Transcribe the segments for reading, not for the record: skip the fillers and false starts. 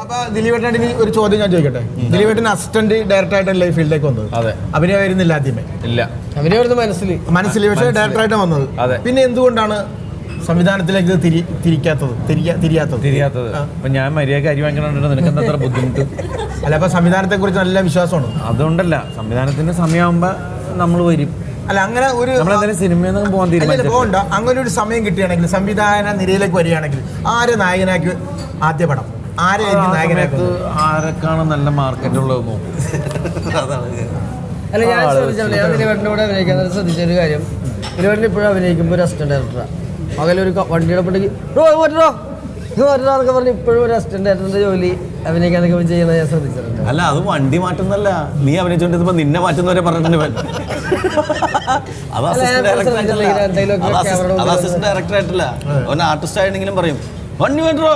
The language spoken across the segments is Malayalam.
അപ്പൊ ദിലീപേട്ടൻ ഒരു ചോദ്യം ഞാൻ ചോദിക്കട്ടെ. ദിലീപേട്ടൻ അസിസ്റ്റന്റ് ഡയറക്ടർ ആയിട്ടല്ലേ ഫീൽഡിലേക്ക് വന്നത്? അതെ. അഭിനയമായിരുന്നില്ല ആദ്യമേ? ഇല്ല, അഭിനയമായിരുന്നു മനസ്സിൽ, പക്ഷേ ഡയറക്ടറായിട്ട് വന്നത്. പിന്നെ എന്തുകൊണ്ടാണ് സംവിധാനത്തിലേക്ക് തിരിയാത്തത്? അപ്പൊ ഞാൻ മര്യാദ അരി വാങ്ങിക്കണോ, നിനക്ക് എന്താ ബുദ്ധിമുട്ട്? അല്ല, അപ്പൊ സംവിധാനത്തെ കുറിച്ച് നല്ല വിശ്വാസമാണ്. അതുകൊണ്ടല്ല, സംവിധാനത്തിന്റെ സമയമാകുമ്പോ നമ്മൾ വരും. അല്ല, അങ്ങനെ ഒരു സിനിമയിൽ പോകാൻ പോകണ്ട. അങ്ങനെ ഒരു സമയം കിട്ടുകയാണെങ്കിൽ, സംവിധാന നിരയിലേക്ക് വരികയാണെങ്കിൽ ആരെ നായകനാക്കി ആദ്യ പടം? ആരൊക്കെയാണ് നല്ല മാർക്കറ്റ് ഉള്ളത് നോക്കും. അല്ല, ഞാൻ ദിലീപേട്ടനോട് അഭിനയിക്കാൻ ശ്രദ്ധിച്ചൊരു കാര്യം, ദിലീപേട്ടൻ ഇപ്പോഴും അഭിനയിക്കുമ്പോൾ ഒരു അസിസ്റ്റന്റ് ഡയറക്ടറാണ്. പകലൊരു വണ്ടിയുടെ പട്ടിക്ക് പറഞ്ഞ് ഇപ്പോഴും ഒരു അസിസ്റ്റന്റ് ഡയറക്ടറിന്റെ ജോലി അഭിനയിക്കാനൊക്കെ ചെയ്യുന്നത് ഞാൻ ശ്രദ്ധിച്ചിട്ടുണ്ട്. അല്ല, അത് വണ്ടി മാറ്റുന്നല്ല, നീ അഭിനയിച്ചോണ്ടിരുന്നപ്പോ നിന്നെ മാറ്റുന്നവരെ പറഞ്ഞിട്ടുണ്ട്. അത് അസിസ്റ്റന്റ് ഡയറക്ടർ ആയിട്ടില്ല, അവൻ ആർട്ടിസ്റ്റ് ആയിട്ടെങ്കിലും പറയും വണ്ടി മാറ്റോ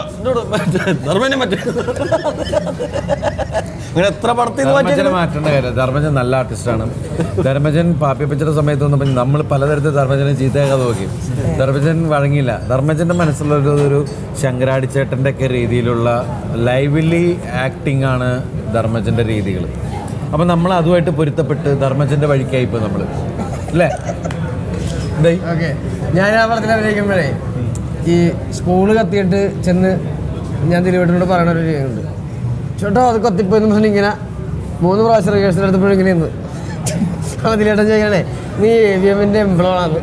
ധർമ്മനെ മാറ്റും. ഇങ്ങനെ എത്ര പടത്തിൽ മാറ്റേണ്ട കാര്യം. ധർമ്മജൻ നല്ല ആർട്ടിസ്റ്റാണ്. ധർമ്മജൻ പാപ്പിയപ്പച്ചയുടെ സമയത്ത് വന്നപ്പോൾ നമ്മൾ പലതരത്തിൽ ധർമ്മജനെ ചീത്തയാകാതെ നോക്കി. ധർമ്മജൻ വഴങ്ങിയില്ല. ധർമ്മജന്റെ മനസ്സിലുള്ളൊരു ശങ്കരാടിച്ചേട്ടൻ്റെ ഒക്കെ രീതിയിലുള്ള ലൈവ്ലി ആക്ടിംഗ് ആണ് ധർമ്മജന്റെ രീതികൾ. അപ്പം നമ്മൾ അതുമായിട്ട് പൊരുത്തപ്പെട്ട് ധർമ്മജന്റെ വഴിക്കായി ഇപ്പോൾ നമ്മൾ അല്ലേ? ഓക്കെ, ഞാൻ ആ പടത്തിൽ അഭിനയിക്കുമ്പോഴേ ഈ സ്കൂള് കത്തിയിട്ട് ചെന്ന് ഞാൻ ദിലീപേട്ടനോട് പറയണ ഒരു രീതിയുണ്ട്. ചേട്ടാ അത് കത്തിപ്പോയെന്ന് പറഞ്ഞാൽ ഇങ്ങനെ 3 പ്രാവശ്യം റിഹേഴ്സൽ എടുത്തപ്പോഴും ഇങ്ങനെയെന്ന്. അപ്പോൾ ദിലീപേട്ടൻ ചോദിക്കണേ, നീ AVM എംബ്ലമാണ്.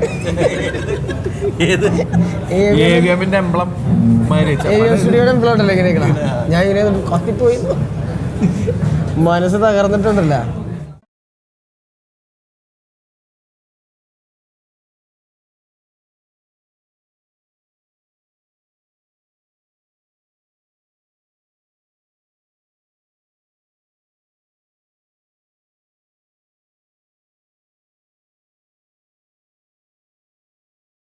സ്റ്റുഡിയോയുടെ എംബ്ലോട്ടല്ലേ ഇങ്ങനെ ഞാൻ ഇങ്ങനെ കത്തിപ്പോയി മനസ്സ് തകർന്നിട്ടുണ്ടല്ലോ.